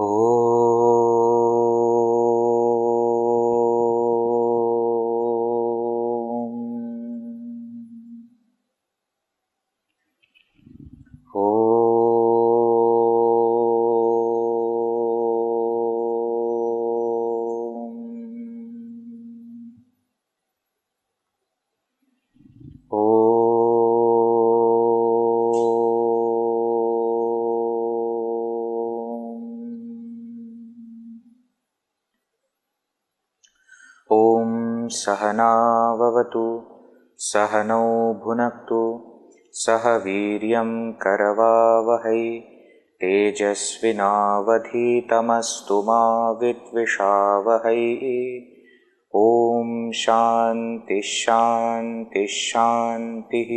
ॐ सहनाववतु सहनौ भुनक्तु सह वीर्यं करवावहै तेजस्विनावधीतमस्तु मा विद्विषावहै। ॐ शान्ति शान्ति शान्तिः।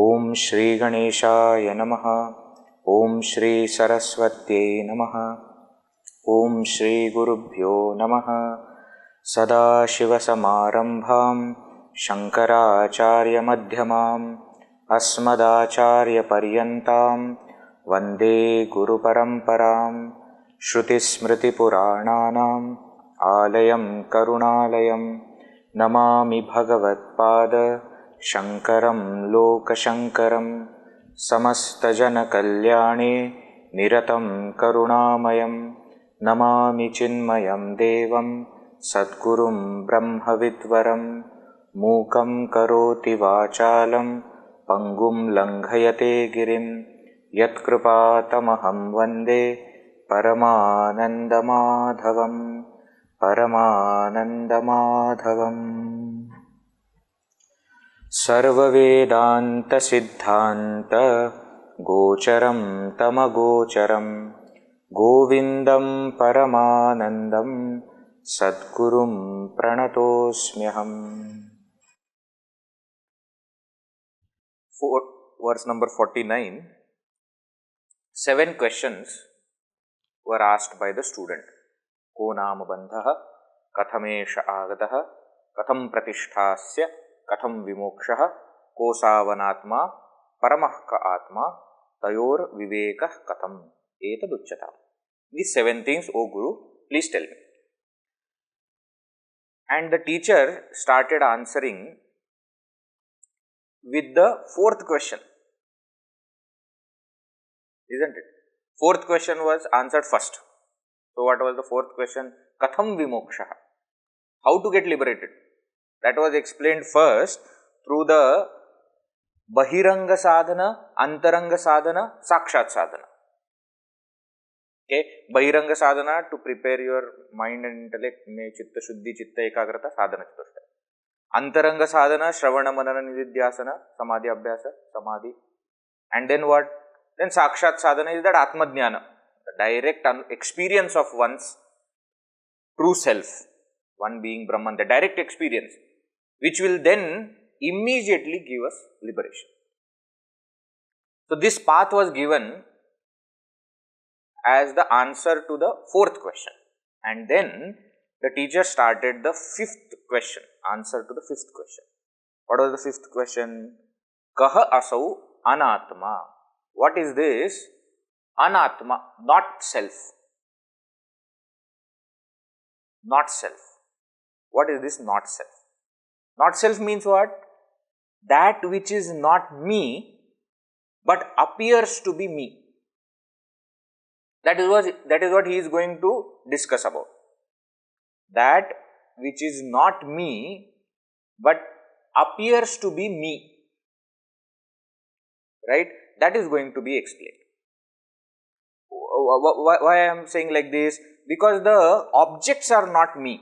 ॐ श्री गणेशाय नमः। ॐ श्री सरस्वत्यै नमः। ॐ श्री गुरुभ्यो नमः। सदाशिवसमारम्भां शङ्कराचार्यमध्यमाम् अस्मदाचार्यपर्यन्तां वन्दे गुरुपरम्परां। श्रुतिस्मृतिपुराणानाम् आलयं करुणालयं नमामि भगवत्पाद शङ्करं लोकशङ्करं। समस्तजनकल्याणे निरतं करुणामयं नमामि चिन्मयं देवं सद्गुरुं ब्रह्मविद्वरं। मूकं करोति वाचालं पङ्गुं लङ्घयते गिरिं यत्कृपातमहं वन्दे परमानन्दमाधवं परमानन्दमाधवम्। सर्ववेदान्तसिद्धान्त गोचरं तमगोचरं गोविन्दं परमानन्दं सद्गुरुं प्रणतोऽस्म्यहम्। Verse number 49. 7 questions were asked by the student. Ko naam bandhah, kathamesha agatah, katham pratisthasya, katham vimokshah, ko savanatma, paramah ka atma, tayor vivekah katham etaducchatam. These 7 things, O Guru, please tell me. And the teacher started answering with the 4th question, isn't it? 4th question was answered first. So what was the 4th question? Katham vimoksha, how to get liberated. That was explained first through the bahiranga sadhana, antaranga sadhana, sakshat sadhana. Okay, bahiranga sadhana to prepare your mind and intellect, mein chitta shuddhi, chitta ekagrata, sadhana chatushtaya. Antaranga sadhana, shravana manana nididhyasana, samadhi abhyasa, samadhi. And then what? Then sakshat sadhana is that atma jnana, the direct experience of one's true self, one being Brahman, the direct experience, which will then immediately give us liberation. So this path was given as the answer to the 4th question. And then the teacher started the 5th question, answer to the 5th question. What was the 5th question? Kaha asau anatma. What is this? Anatma, not self. Not self. What is this not self? Not self means what? That which is not me, but appears to be me. That is what he is going to discuss about. That which is not me, but appears to be me. Right? That is going to be explained. Why I am saying like this? Because the objects are not me,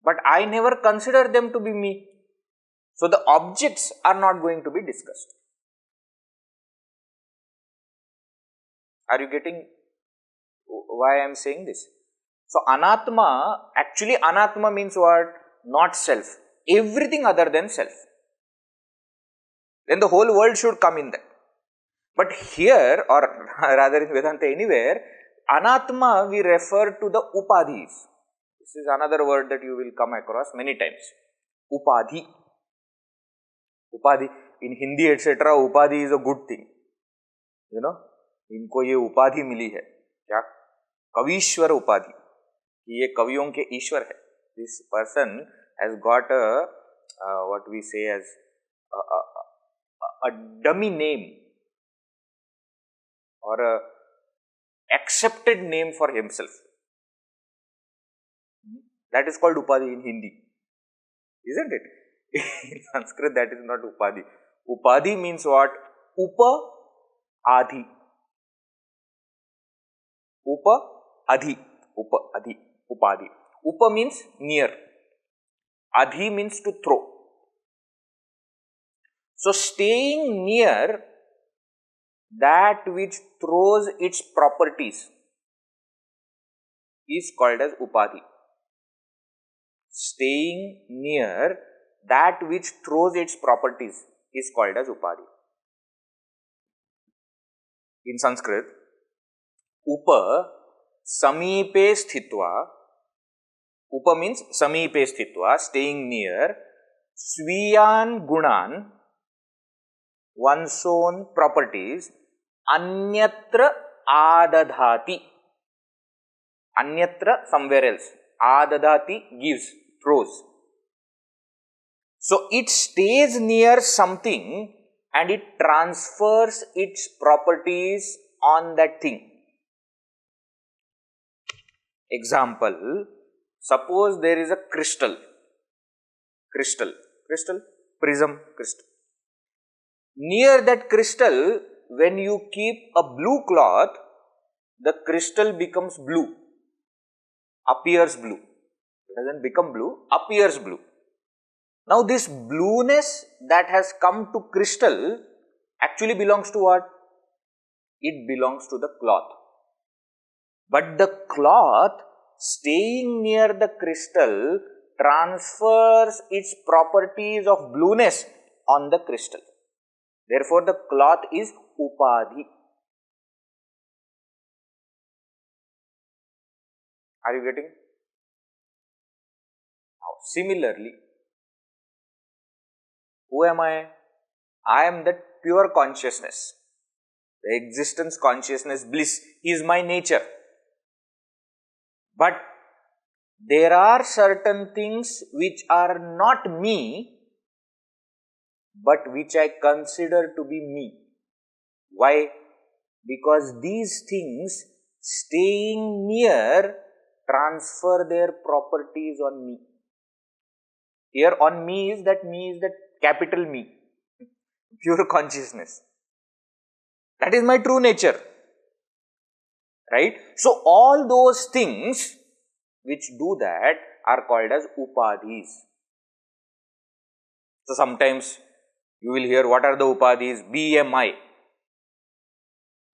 but I never consider them to be me. So the objects are not going to be discussed. Are you getting why I am saying this? So anatma, actually anatma means what? Not self. Everything other than self. Then the whole world should come in that. But here, or rather in Vedanta anywhere, anatma we refer to the upadhis. This is another word that you will come across many times. Upadhi. Upadhi. In Hindi etc. Upadhi is a good thing. You know, इनको ये उपाधि मिली है. क्या? कवीश्वर उपाधि, कि ये कवियों के ईश्वर है. This person has got what we say as a dummy name or a accepted name for himself. That is called upadhi in Hindi, isn't it? In Sanskrit that is not upadhi. Upadhi means what? Upa adhi. Upa adhi. Upa adhi. Upadhi. Upa means near. Adhi means to throw. So staying near that which throws its properties is called as upadhi. Staying near that which throws its properties is called as upadhi. In Sanskrit, upa samipe sthitva, upa means samipe sthitva, staying near, sviyan gunan, one's own properties, anyatra adadhati. Anyatra, somewhere else. Adadhati, gives, throws. So it stays near something and it transfers its properties on that thing. Example, suppose there is a crystal, prism crystal. Near that crystal, when you keep a blue cloth, the crystal becomes blue, appears blue. It doesn't become blue, appears blue. Now this blueness that has come to crystal actually belongs to what? It belongs to the cloth. But the cloth staying near the crystal transfers its properties of blueness on the crystal. Therefore, the cloth is upadhi. Are you getting? Now, similarly, who am I? I am that pure consciousness. The existence, consciousness, bliss is my nature. But there are certain things which are not me, but which I consider to be me. Why? Because these things staying near transfer their properties on me. Here on me is that capital me, pure consciousness. That is my true nature, right? So all those things which do that are called as upadhis. So sometimes you will hear what are the upadhis? BMI.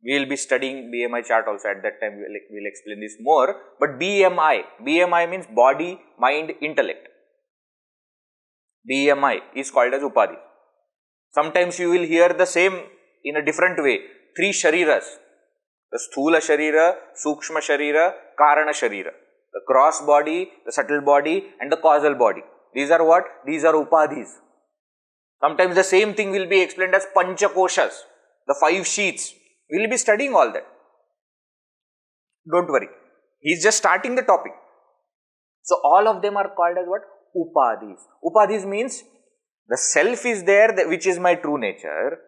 We will be studying BMI chart also. At that time we will explain this more. But BMI means body, mind, intellect. BMI is called as upadhi. Sometimes you will hear the same in a different way. 3 shariras. The sthula sharira, sukshma sharira, karana sharira. The gross body, the subtle body and the causal body. These are what? These are upadhis. Sometimes the same thing will be explained as panchakoshas, the 5 sheaths. We will be studying all that. Don't worry. He is just starting the topic. So all of them are called as what? Upadhis. Upadhis means the self is there, which is my true nature.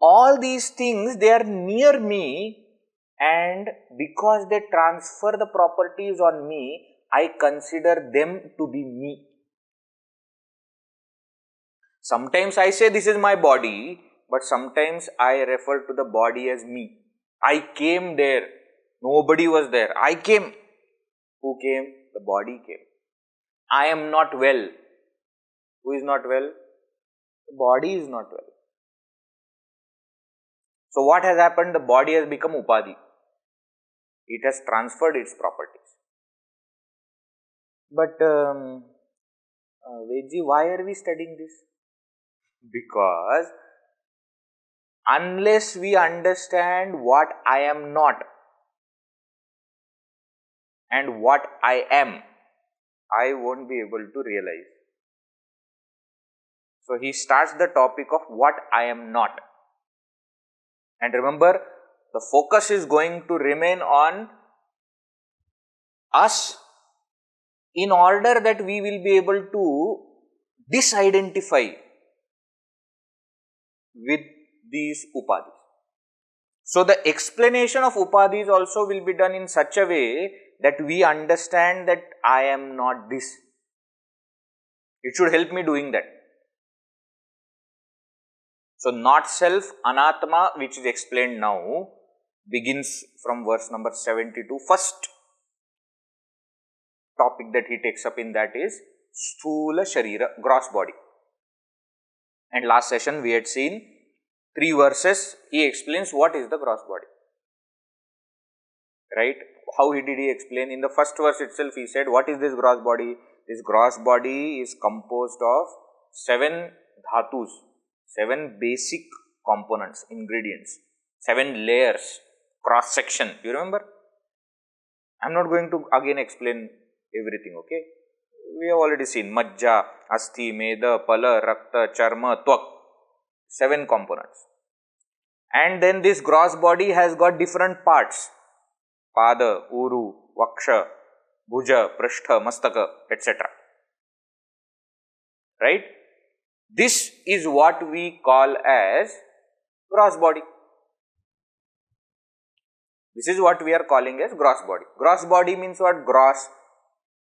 All these things, they are near me, and because they transfer the properties on me, I consider them to be me. Sometimes I say this is my body, but sometimes I refer to the body as me. I came there. Nobody was there. I came. Who came? The body came. I am not well. Who is not well? The body is not well. So what has happened? The body has become upadhi. It has transferred its properties. But Vedji, why are we studying this? Because unless we understand what I am not and what I am, I won't be able to realize. So he starts the topic of what I am not. And remember, The focus is going to remain on us in order that we will be able to disidentify with these upadhis. So the explanation of upadhis also will be done in such a way that we understand that I am not this. It should help me doing that. So not self, anatma, which is explained now, begins from verse number 72. First topic that he takes up in that is sthula sharira, gross body. And last session we had seen 3 verses, he explains what is the gross body. Right? How did he explain? In the first verse itself he said, what is this gross body? This gross body is composed of 7 dhatus, 7 basic components, ingredients, 7 layers, cross section. You remember? I am not going to again explain everything, okay? We have already seen majja, asthi, meda, pala, rakta, charma, twak. 7 components. And then this gross body has got different parts. Pada, uru, vaksha, bhuja, prashtha, mastaka, etc. Right? This is what we call as gross body. This is what we are calling as gross body. Gross body means what? Gross.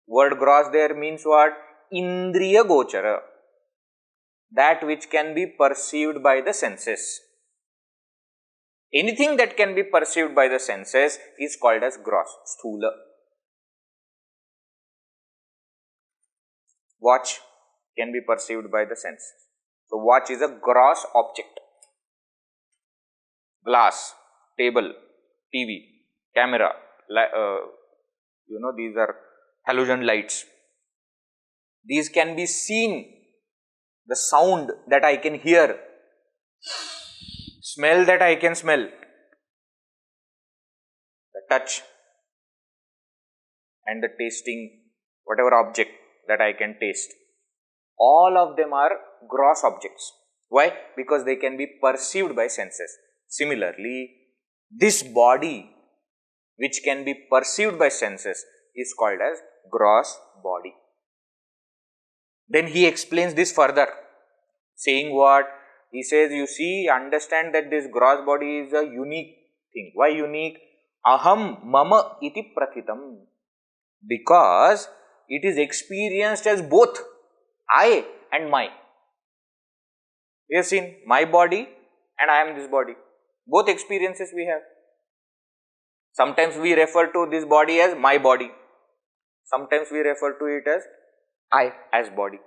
Word gross there means what? Indriya gochara. That which can be perceived by the senses. Anything that can be perceived by the senses is called as gross, sthula. Watch can be perceived by the senses. So, watch is a gross object. Glass, table, TV, camera, these are halogen lights. These can be seen, the sound that I can hear, smell that I can smell, the touch and the tasting, whatever object that I can taste. All of them are gross objects. Why? Because they can be perceived by senses. Similarly, this body which can be perceived by senses is called as gross body. Then he explains this further, saying what? He says, you see, understand that this gross body is a unique thing. Why unique? Aham mama iti prathitam. Because it is experienced as both I and my. We have seen my body and I am this body. Both experiences we have. Sometimes we refer to this body as my body. Sometimes we refer to it as I as body.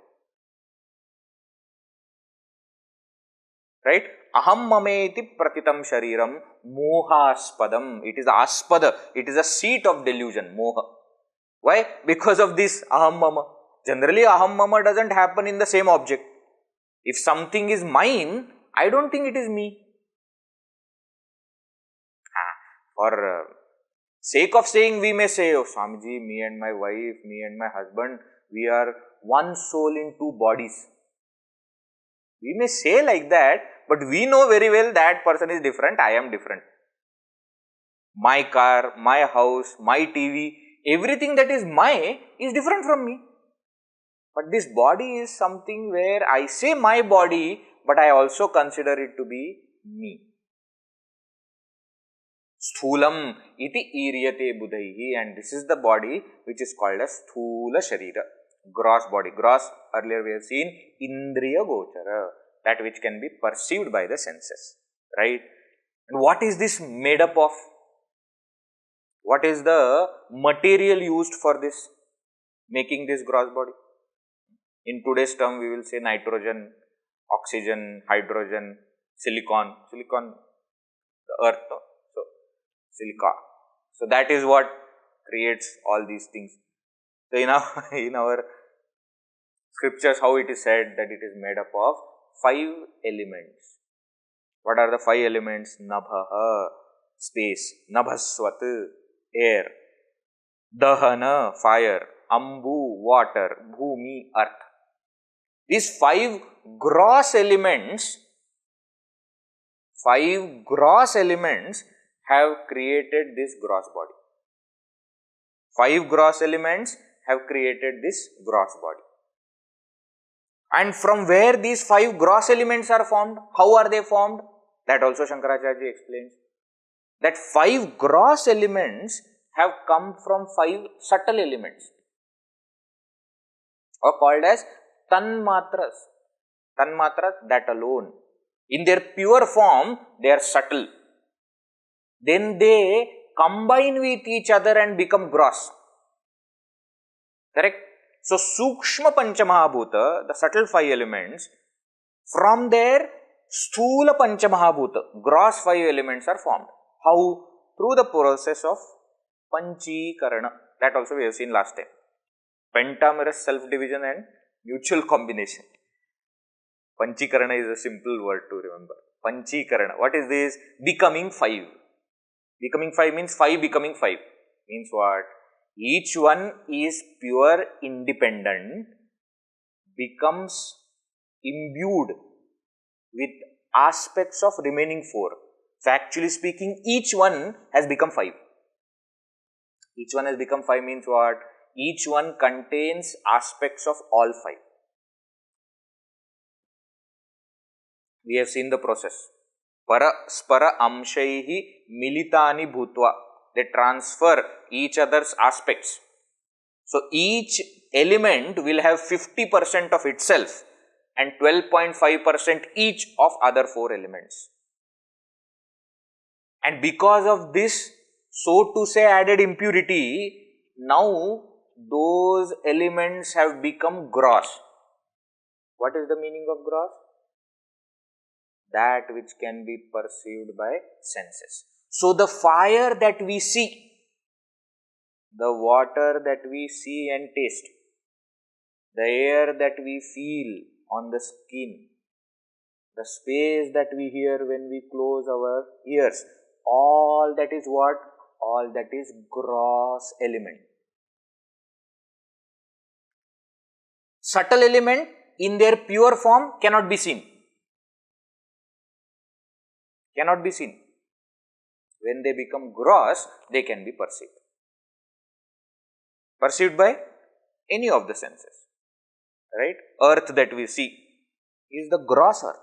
Right? Aham mameti pratitam shariram mohaspadam. It is aspada. It is a seat of delusion, moha. Why? Because of this aham mama. Generally, aham mama doesn't happen in the same object. If something is mine, I don't think it is me. For sake of saying, we may say, oh Swamiji, me and my wife, me and my husband, we are one soul in 2 bodies. We may say like that, but we know very well that person is different, I am different. My car, my house, my TV, everything that is my is different from me. But this body is something where I say my body, but I also consider it to be me. Sthulam iti iryate budhaihi, and this is the body which is called as sthula sharira, gross body. Gross, earlier we have seen indriya gochara, that which can be perceived by the senses, right? And what is this made up of? What is the material used for this, making this gross body? In today's term, we will say nitrogen, oxygen, hydrogen, silicon, the earth, so silica. So that is what creates all these things. So in our scriptures, how it is said that it is made up of 5 elements. What are the 5 elements? Nabha, space, nabhaswat, air, dahana, fire, ambu, water, bhumi, earth. These 5 gross elements have created this gross body. 5 gross elements have created this gross body. And from where these 5 gross elements are formed, how are they formed? That also Shankaracharya explains. That 5 gross elements have come from 5 subtle elements, or called as tanmatras. Tanmatras, that alone. In their pure form, they are subtle. Then they combine with each other and become gross. Correct? So, Sukshma Panchamahabhuta, the subtle 5 elements, from their Sthula Panchamahabhuta, gross 5 elements are formed. How? Through the process of Panchikarana. That also we have seen last time. Pentamerous self-division and mutual combination. Panchikarana is a simple word to remember. Panchikarana. What is this? Becoming 5. Becoming 5 means 5 becoming 5. Means what? Each one is pure independent, becomes imbued with aspects of remaining 4. So, actually speaking, each one has become 5. Each one has become 5 means what? Each one contains aspects of all 5. We have seen the process. Paraspara amshaihi militani bhutva. They transfer each other's aspects. So, each element will have 50% of itself and 12.5% each of other 4 elements. And because of this, so to say, added impurity, now those elements have become gross. What is the meaning of gross? That which can be perceived by senses. So, the fire that we see, the water that we see and taste, the air that we feel on the skin, the space that we hear when we close our ears, all that is what? All that is gross element. Subtle element in their pure form cannot be seen. Cannot be seen. When they become gross, they can be perceived. Perceived by any of the senses. Right? Earth that we see is the gross earth.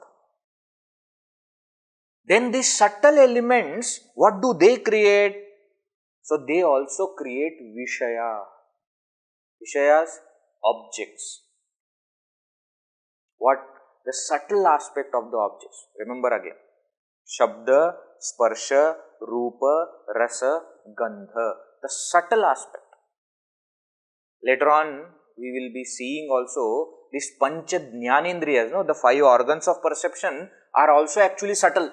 Then these subtle elements, what do they create? So, they also create Vishaya. Vishayas, objects. What? The subtle aspect of the objects. Remember again. Shabda, Sparsha, Rupa, Rasa, Gandha. The subtle aspect. Later on, we will be seeing also these Pancha Jnanendriyas, no? The 5 organs of perception are also actually subtle.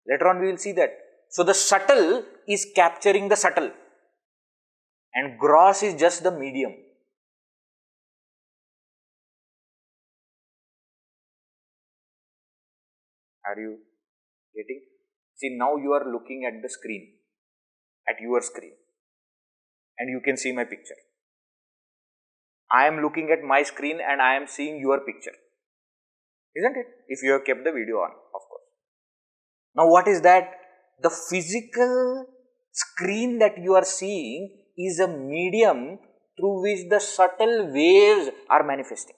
Later on, we will see that. So, the subtle is capturing the subtle and gross is just the medium. Are you getting? See, now you are looking at the screen, at your screen, and you can see my picture. I am looking at my screen and I am seeing your picture. Isn't it? If you have kept the video on, of course. Now, what is that? The physical screen that you are seeing is a medium through which the subtle waves are manifesting.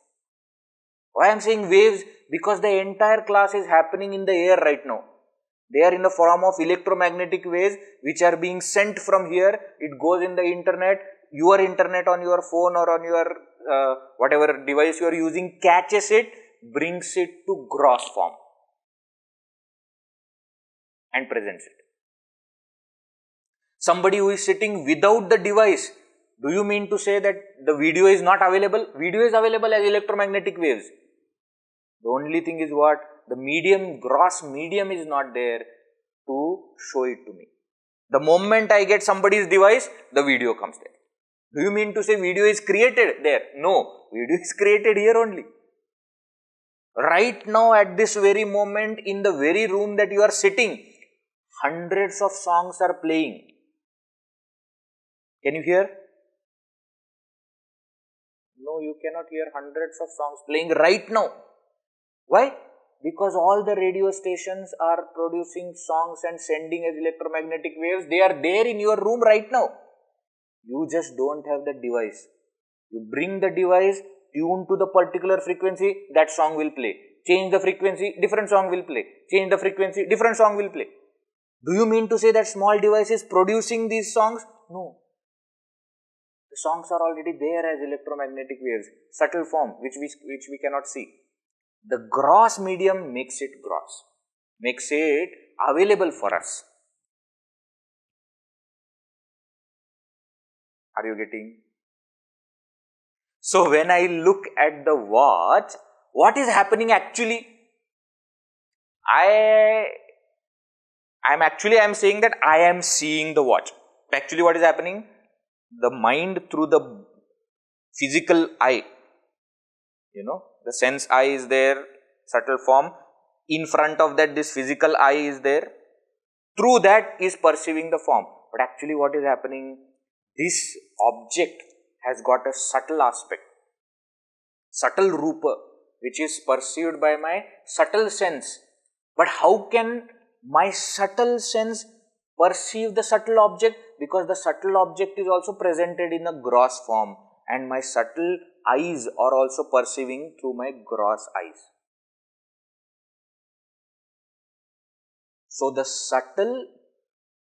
Why I am saying waves? Because the entire class is happening in the air right now. They are in the form of electromagnetic waves which are being sent from here. It goes in the internet. Your internet on your phone or on your whatever device you are using catches it, brings it to gross form and presents it. Somebody who is sitting without the device, do you mean to say that the video is not available? Video is available as electromagnetic waves. The only thing is what? The medium, gross medium is not there to show it to me. The moment I get somebody's device, the video comes there. Do you mean to say video is created there? No, video is created here only. Right now at this very moment in the very room that you are sitting, hundreds of songs are playing. Can you hear? No, you cannot hear hundreds of songs playing right now. Why? Because all the radio stations are producing songs and sending as electromagnetic waves. They are there in your room right now. You just don't have the device. You bring the device, tune to the particular frequency, that song will play. Change the frequency, different song will play. Change the frequency, different song will play. Do you mean to say that small device is producing these songs? No. The songs are already there as electromagnetic waves, subtle form, which we cannot see. The gross medium makes it gross, makes it available for us. Are you getting? So when I look at the watch, what is happening actually? I am saying that I am seeing the watch. Actually, what is happening? The mind through the physical eye, the sense eye is there, subtle form. In front of that, this physical eye is there. Through that is perceiving the form. But actually what is happening? This object has got a subtle aspect, subtle rupa, which is perceived by my subtle sense. But how can my subtle sense perceive the subtle object? Because the subtle object is also presented in a gross form, and my subtle eyes are also perceiving through my gross eyes. So the subtle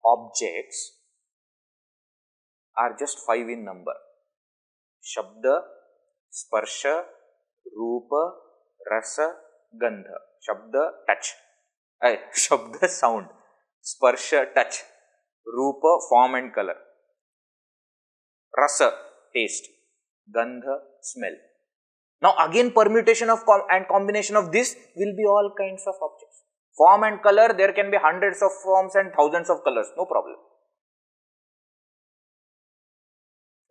objects are just 5 in number. Shabda, Sparsha, Rupa, Rasa, Gandha. Shabda, touch. Shabda, sound. Sparsha, touch. Rupa, form and color. Rasa, taste. Gandha, smell. Now again permutation of and combination of this will be all kinds of objects. Form and color, there can be hundreds of forms and thousands of colors, no problem.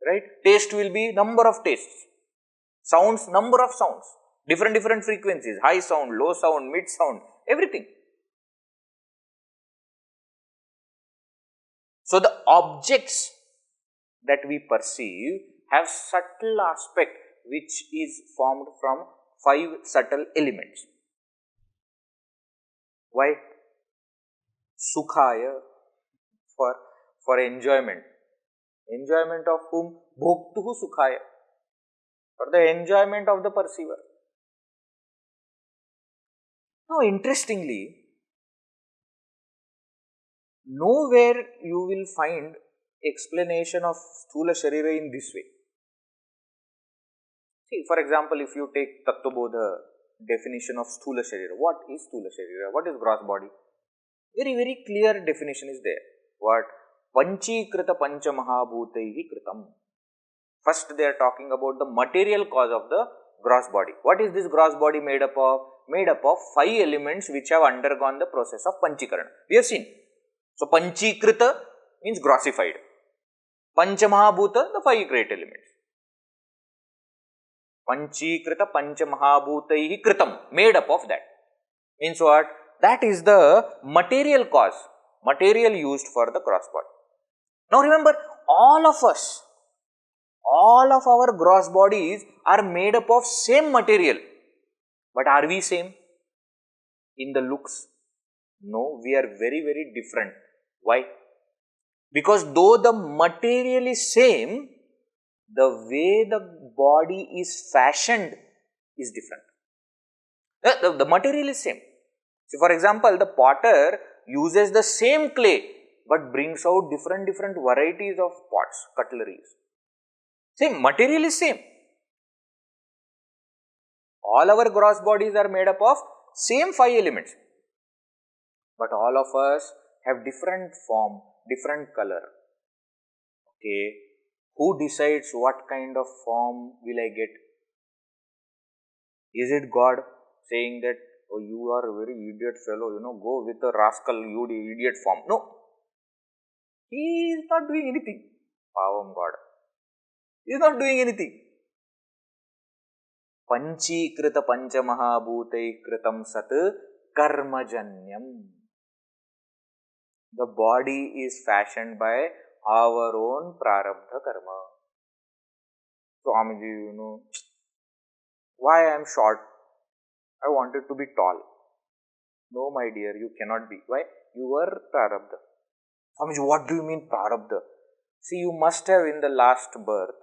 Right? Taste will be number of tastes. Sounds, number of sounds. Different frequencies, high sound, low sound, mid sound, everything. So the objects that we perceive have subtle aspect which is formed from 5 subtle elements. Why? Sukhaya, for enjoyment. Enjoyment of whom? Bhoktuhu sukhaya. For the enjoyment of the perceiver. Now interestingly, nowhere you will find explanation of Sthula Sharira in this way. See, for example, if you take Tattvabodha definition of Sthula Sharira, what is Sthula Sharira? What is gross body? Very clear definition is there. What? Panchikrita Panchamahabhutaihi Kritam. First they are talking about the material cause of the gross body. What is this gross body made up of? Made up of 5 elements which have undergone the process of Panchikarana. We have seen. So Panchikrita means grossified. Panchamahabhuta, the 5 great elements. Panchikrita Panchamahabhutaihi Kritam, made up of that. Means what? That is the material cause, material used for the gross body. Now remember, all of us, all of our gross bodies are made up of same material. But are we same in the looks? No, we are very different. Why? Because though the material is same, the way the body is fashioned is different. The material is same. So for example, the potter uses the same clay but brings out different varieties of pots, cutleries. Same, material is same. All our gross bodies are made up of same 5 elements. But all of us have different form, different color. Okay. Who decides what kind of form will I get? Is it God saying that, oh, you are a very idiot fellow, go with a rascal, you idiot form? No. He is not doing anything. Pavam God. He is not doing anything. Panchikrita Panchamahabhutai Kritam Sat Karmajanyam. The body is fashioned by our own prarabdha karma. Swamiji, why I am short? I wanted to be tall. No, my dear, you cannot be. Why? You were prarabdha. Swamiji, what do you mean prarabdha? See, you must have in the last birth,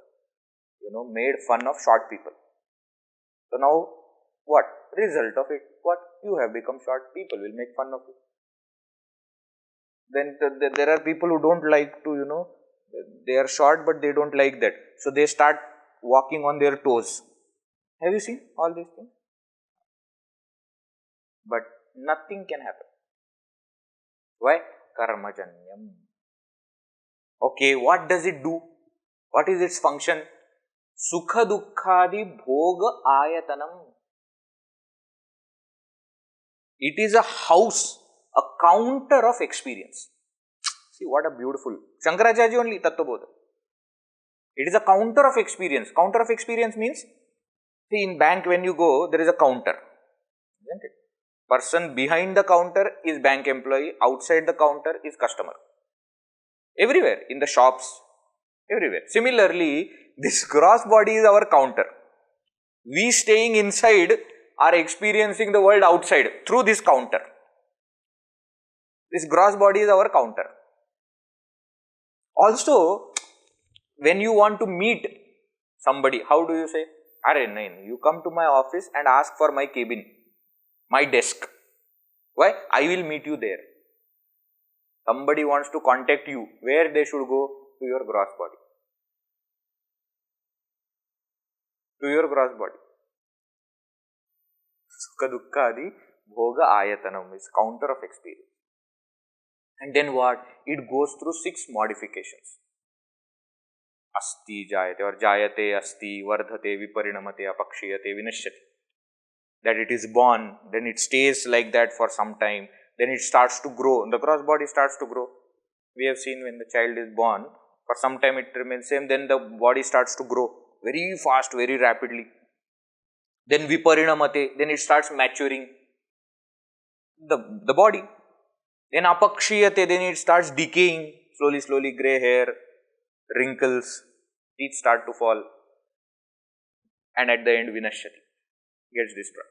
made fun of short people. So now, what? Result of it, what? You have become short. People will make fun of you. Then there are people who don't like to, they are short but they don't like that. So they start walking on their toes. Have you seen all these things? But nothing can happen. Why? Karmajanyam. Okay, what does it do? What is its function? Sukha dukkhadi bhoga ayatanam. It is a house, a counter of experience. See what a beautiful. Shankaracharya only Tattvabodha. It is a counter of experience. Counter of experience means, see, in bank when you go, there is a counter. Isn't it? Person behind the counter is bank employee, outside the counter is customer. Everywhere, in the shops, everywhere. Similarly, this gross body is our counter. We staying inside are experiencing the world outside through this counter. This gross body is our counter. Also, when you want to meet somebody, how do you say? Arey, nahin, you come to my office and ask for my cabin, my desk. Why? I will meet you there. Somebody wants to contact you, where they should go? To your gross body. To your gross body. Sukha dukkha adi bhoga ayatanam is counter of experience. And then what? It goes through 6 modifications. Asti jayate or jayate asti vardhate viparinamate apakshiyate vinashyati. That it is born, then it stays like that for some time, then it starts to grow, the gross body starts to grow. We have seen when the child is born, for some time it remains same, then the body starts to grow very fast, very rapidly. Then viparinamate, then it starts maturing the body. Then apakshiyate, then it starts decaying, slowly, grey hair, wrinkles, teeth start to fall, and at the end vinashyati, gets destroyed.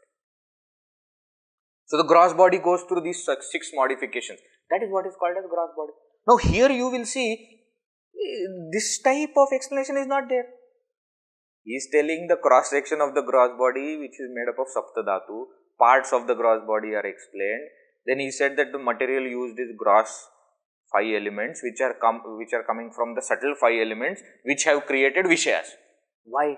So the gross body goes through these 6 modifications. That is what is called as gross body. Now here you will see, this type of explanation is not there. He is telling the cross section of the gross body, which is made up of saptadhatu. Parts of the gross body are explained. Then he said that the material used is gross 5 elements, which are coming from the subtle 5 elements, which have created Vishayas. Why?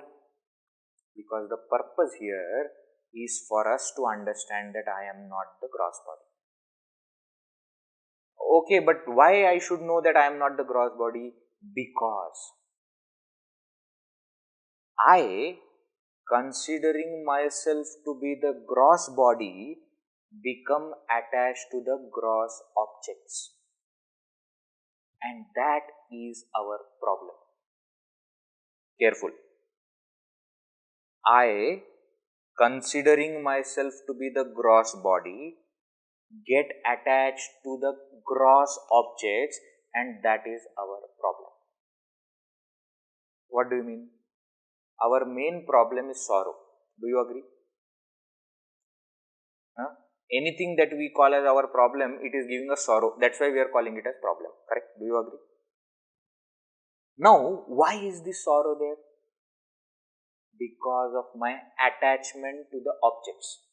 Because the purpose here is for us to understand that I am not the gross body. Okay, but why I should know that I am not the gross body? Because I, considering myself to be the gross body, become attached to the gross objects. And that is our problem. Careful. I, considering myself to be the gross body, get attached to the gross objects, and that is our problem. What do you mean? Our main problem is sorrow. Do you agree? Anything that we call as our problem, it is giving us sorrow. That's why we are calling it as problem. Correct? Do you agree? Now, why is this sorrow there? Because of my attachment to the objects.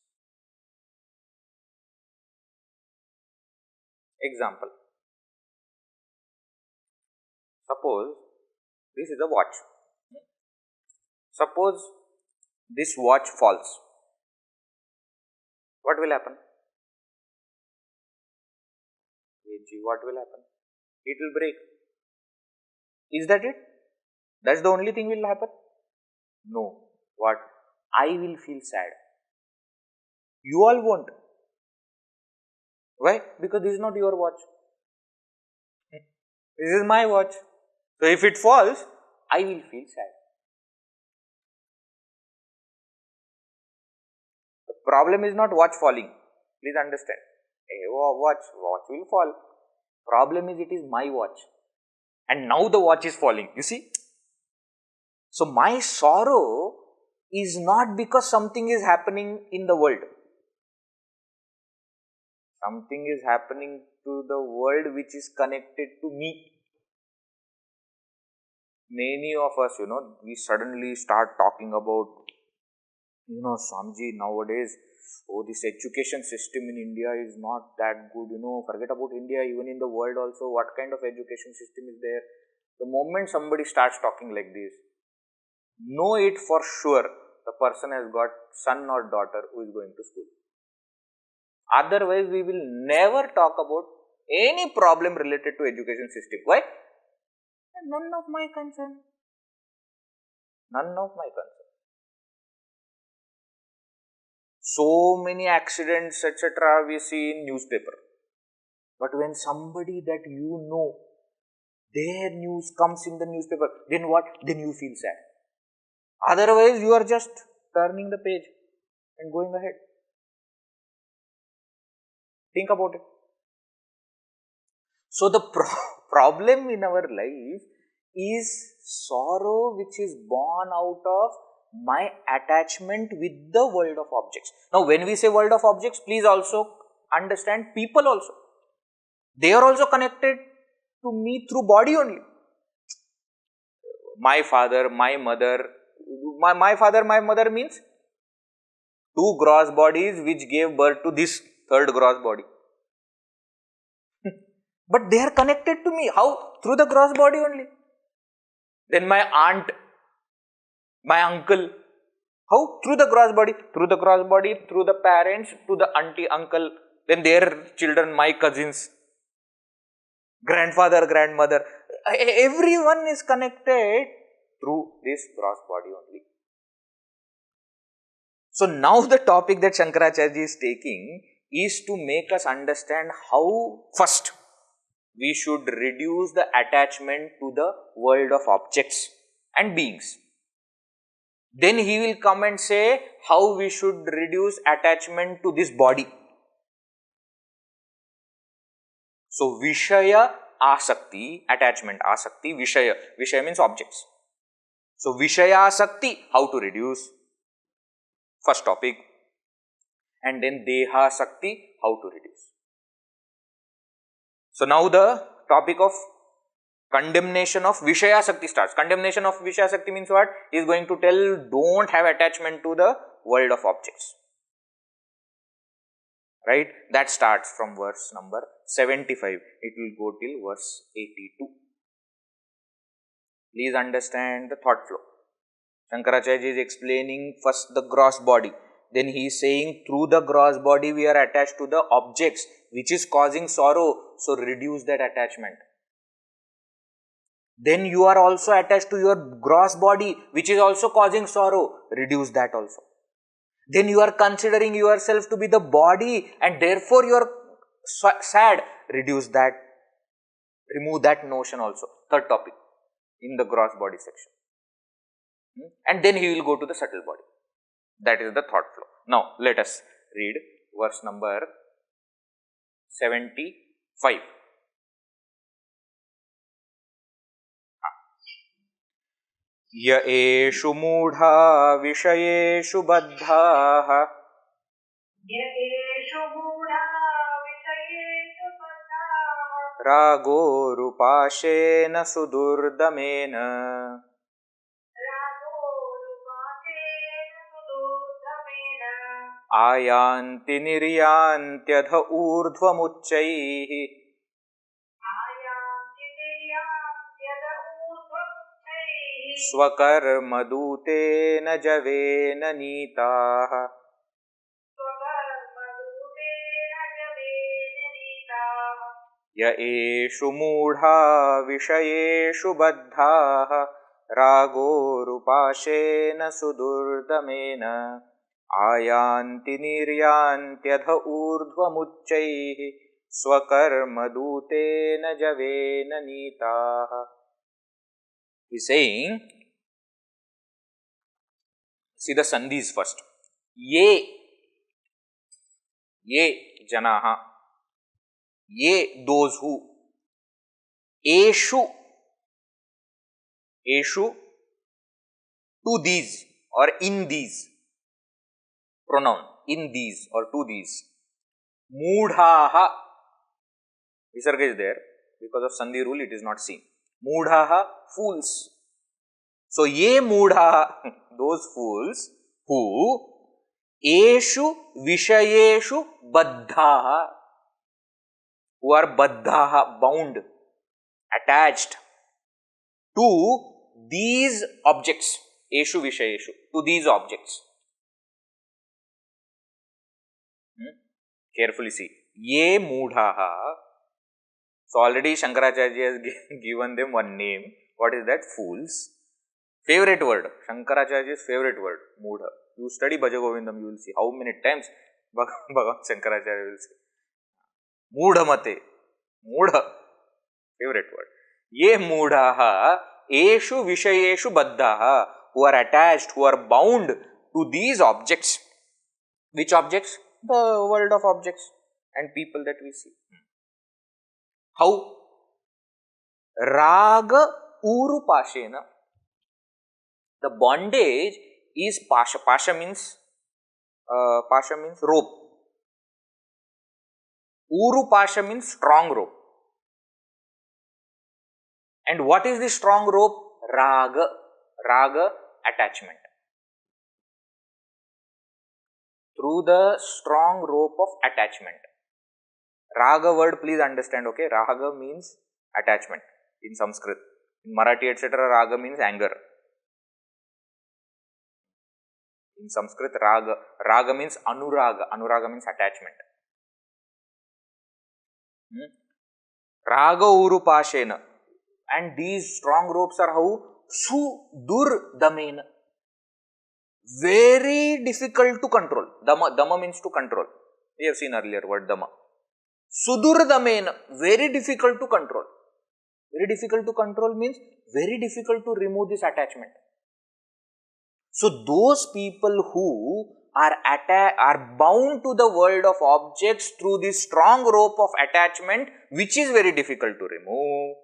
Example. Suppose this is a watch. Suppose this watch falls. What will happen? What will happen? It will break. Is that it? That's the only thing will happen? No. What? I will feel sad. You all won't. Why? Because this is not your watch. This is my watch. So if it falls, I will feel sad. The problem is not watch falling. Please understand. Watch will fall. Problem is it is my watch. And now the watch is falling. You see? So my sorrow is not because something is happening in the world. Something is happening to the world which is connected to me. Many of us, we suddenly start talking about, Swamiji, nowadays, oh, this education system in India is not that good, forget about India, even in the world also, what kind of education system is there? The moment somebody starts talking like this, know it for sure, the person has got son or daughter who is going to school. Otherwise, we will never talk about any problem related to education system. Why? None of my concern. None of my concern. So many accidents, etc. we see in newspaper. But when somebody that you know, their news comes in the newspaper, then what? Then you feel sad. Otherwise, you are just turning the page and going ahead. Think about it. So the problem in our life is sorrow which is born out of my attachment with the world of objects. Now when we say world of objects, please also understand people also. They are also connected to me through body only. My father, my mother, my father, my mother means two gross bodies which gave birth to this third gross body. But they are connected to me. How? Through the gross body only. Then my aunt, my uncle. How? Through the gross body. Through the gross body, through the parents, to the auntie, uncle, then their children, my cousins, grandfather, grandmother. Everyone is connected through this gross body only. So now the topic that Shankaracharya is taking is to make us understand how first we should reduce the attachment to the world of objects and beings. Then he will come and say how we should reduce attachment to this body. So Vishaya Asakti, attachment, Asakti, Vishaya. Vishaya means objects. So Vishaya Asakti, how to reduce? First topic. And then Deha Sakti, how to reduce. So now the topic of condemnation of Vishaya Sakti starts. Condemnation of Vishaya Sakti means what? He is going to tell don't have attachment to the world of objects. Right? That starts from verse number 75. It will go till verse 82. Please understand the thought flow. Shankaracharya is explaining first the gross body. Then he is saying through the gross body we are attached to the objects which is causing sorrow. So reduce that attachment. Then you are also attached to your gross body which is also causing sorrow. Reduce that also. Then you are considering yourself to be the body and therefore you are sad. Reduce that. Remove that notion also. Third topic in the gross body section. And then he will go to the subtle body. That is the thought flow. Now let us read verse number 75. य एषु मूढा विषयेषु बद्धाः रागोरुपाशेन सुदुर्दमेन आयान्ति निर्यान्त्यध ऊर्ध्वमुच्चैः स्वकर्मदूतेन जवेन नीताः। य एषु मूढा विषयेषु बद्धाः रागोरुपाशेन सुदुर्दमेन आयान्ति निर्यान्त्यध ऊर्ध्वमुच्चैः स्वकर्मदूतेन जवेन नीताः। He is saying, see the sandhis first. Ye janaha, ye those who, eshu to these or in these, pronoun in these or to these, Moodhaha. Visarga is there. Because of Sandhi rule, it is not seen. Moodhaha, fools. So, ye moodhaha, those fools who eshu vishayeshu baddhaha, who are baddhaha, bound, attached to these objects. Eshu vishayeshu, to these objects. Carefully see. Ye moodhaha. So already Shankaracharya has given them one name. What is that? Fools. Favorite word. Shankaracharya's favorite word. Moodha. You study Bhajagovindam, you will see how many times Bhagavan Shankaracharya will say. Moodhamate. Moodha. Favorite word. Ye moodhaha eshu vishayeshu baddhaha, who are attached, who are bound to these objects. Which objects? The world of objects and people that we see. How? Raga urupashena. The bondage is pasha. Pasha means rope. Urupasha means strong rope. And what is the strong rope? Raga. Raga, attachment. Through the strong rope of attachment. Raga word, please understand, okay? Raga means attachment in Sanskrit. In Marathi, etc., raga means anger. In Sanskrit, raga means anuraga. Anuraga means attachment. Raga urupashena. And these strong ropes are how? Sudurdamena. Very difficult to control. Dama means to control. We have seen earlier word dama. Sudurdamena. Very difficult to control. Very difficult to control means very difficult to remove this attachment. So those people who are bound to the world of objects through this strong rope of attachment, which is very difficult to remove,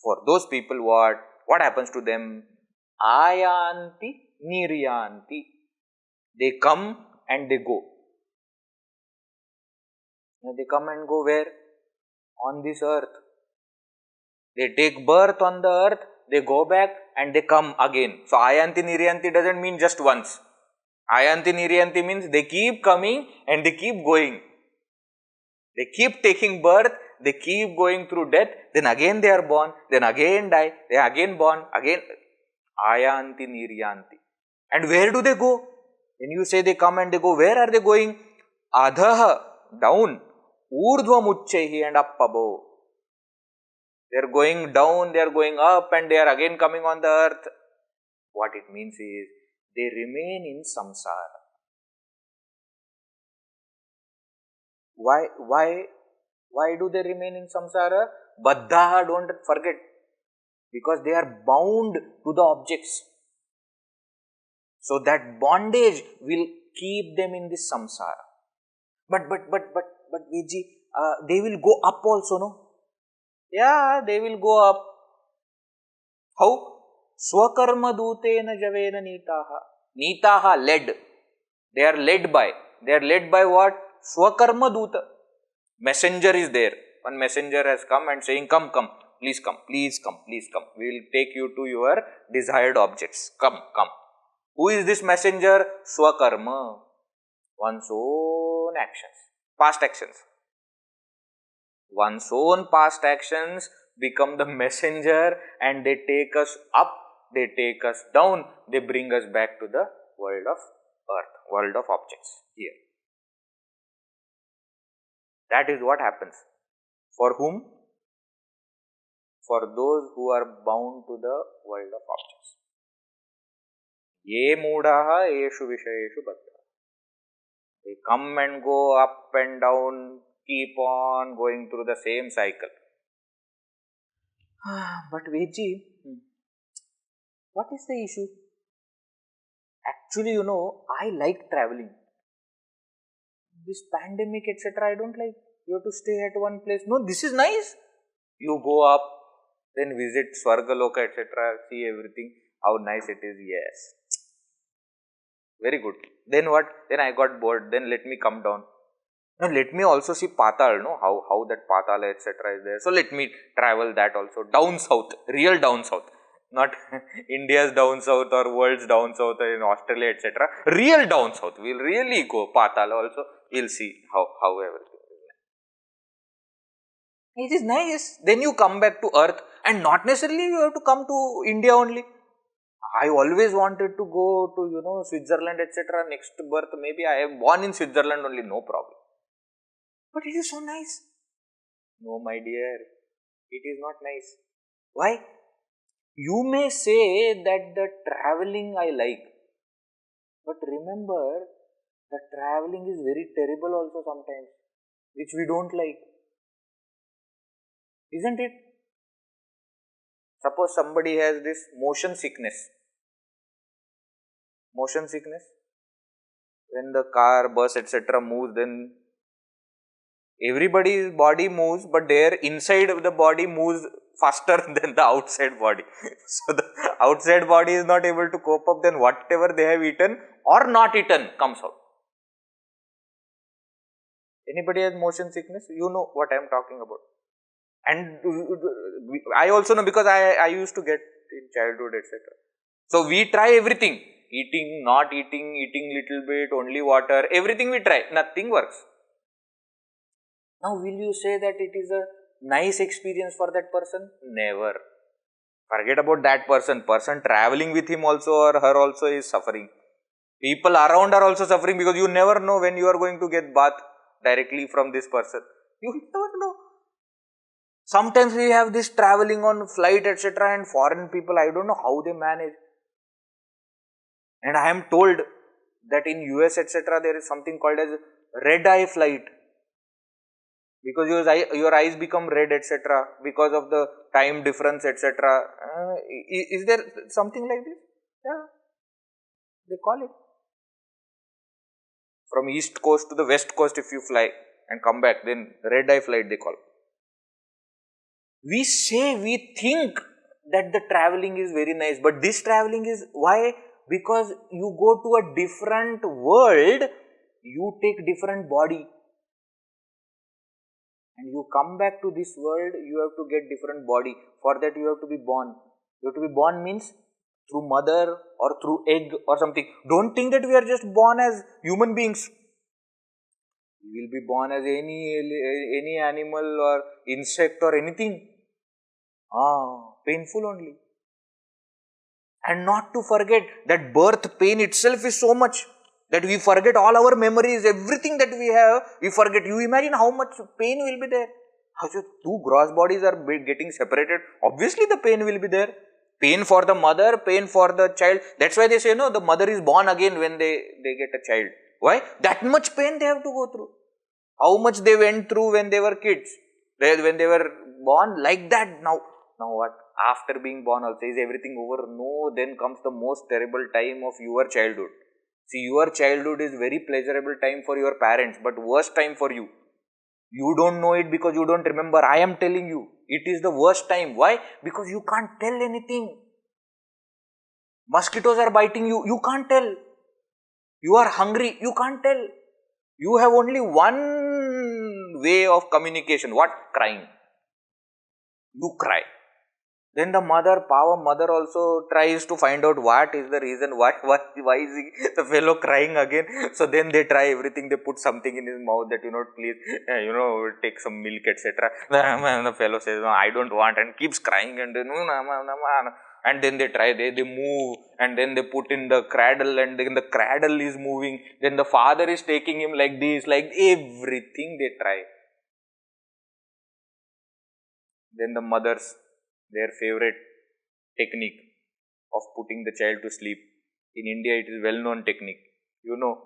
for those people what happens to them? Ayanti niryanti. They come and they go. They come and go where? On this earth. They take birth on the earth, they go back and they come again. So Ayanti niryanti doesn't mean just once. Ayanti niryanti means they keep coming and they keep going. They keep taking birth, they keep going through death, then again they are born, then again die, they are again born, again. Ayanti niryanti. And where do they go? When you say they come and they go, where are they going? Adhaha, down. Urdhva muchchaihi, and up above. They are going down, they are going up, and they are again coming on the earth. What it means is, they remain in samsara. Why do they remain in samsara? Baddhaha, don't forget. Because they are bound to the objects. So that bondage will keep them in this samsara. But Viji, they will go up also, no? Yeah, they will go up. How? Swakarma dutena javena nitaha. Nitaha, led. They are led by. They are led by what? Swakarma duta. Messenger is there. One messenger has come and saying, come, please come, please come, please come. We will take you to your desired objects. Come. Who is this messenger? Swakarma. One's own actions. Past actions. One's own past actions become the messenger and they take us up, they take us down, they bring us back to the world of earth, world of objects here. That is what happens. For whom? For those who are bound to the world of objects. Ye moodaha eshu vishayeshu baddha. They come and go up and down, keep on going through the same cycle. But Veji, what is the issue? Actually, I like traveling. This pandemic, etc., I don't like. You have to stay at one place. No, this is nice. You go up, then visit Swargaloka, etc., see everything, how nice it is. Yes. Very good. Then what? Then I got bored. Then let me come down. Now let me also see Patal, no? How that Patal etc. is there. So let me travel that also. Down south, real down south. Not India's down south or world's down south in Australia etc. Real down south. We'll really go Patal also. We'll see how everything is. It is nice. Then you come back to earth and not necessarily you have to come to India only. I always wanted to go to Switzerland etc. Next birth maybe I am born in Switzerland only, no problem. But it is so nice. No, my dear, it is not nice. Why? You may say that the traveling I like, but remember, the traveling is very terrible also sometimes, which we don't like. Isn't it? Suppose somebody has this motion sickness. Motion sickness. When the car, bus, etc. moves, then everybody's body moves, but their inside of the body moves faster than the outside body. So the outside body is not able to cope up, then whatever they have eaten or not eaten comes out. Anybody has motion sickness? You know what I am talking about. And I also know because I used to get in childhood etc. So we try everything. Eating, not eating, eating little bit, only water, everything we try. Nothing works. Now, will you say that it is a nice experience for that person? Never. Forget about that person. Person traveling with him also or her also is suffering. People around are also suffering because you never know when you are going to get bath directly from this person. You never know. Sometimes we have this traveling on flight etc. and foreign people, I don't know how they manage. And I am told that in US etc. there is something called as red eye flight. Because your eyes become red etc. because of the time difference etc. Is there something like this? Yeah, they call it. From east coast to the west coast if you fly and come back, then red eye flight they call. We think that the traveling is very nice, but this traveling is why? Because you go to a different world, you take different body. And you come back to this world, you have to get different body. For that you have to be born. You have to be born means through mother or through egg or something. Don't think that we are just born as human beings. We will be born as any animal or insect or anything. Painful only. And not to forget that birth pain itself is so much that we forget all our memories, everything that we have, we forget. You imagine how much pain will be there. How two gross bodies are getting separated, obviously the pain will be there. Pain for the mother, pain for the child. That's why they say, no, the mother is born again when they get a child. Why? That much pain they have to go through. How much they went through when they were kids, when they were born, like that. Now what? After being born also, is everything over? No, then comes the most terrible time of your childhood. See, your childhood is very pleasurable time for your parents, but worst time for you. You don't know it because you don't remember. I am telling you, it is the worst time. Why? Because you can't tell anything. Mosquitoes are biting you, you can't tell. You are hungry, you can't tell. You have only one way of communication. What? Crying. You cry. Then the power mother also tries to find out what is the reason, why is the fellow crying again. So then they try everything, they put something in his mouth that, please, take some milk, etc. The fellow says, no, I don't want, and keeps crying, and then they try, they move, and then they put in the cradle, and then the cradle is moving. Then the father is taking him like this, like everything they try. Then the mothers, their favorite technique of putting the child to sleep. In India, it is well-known technique. You know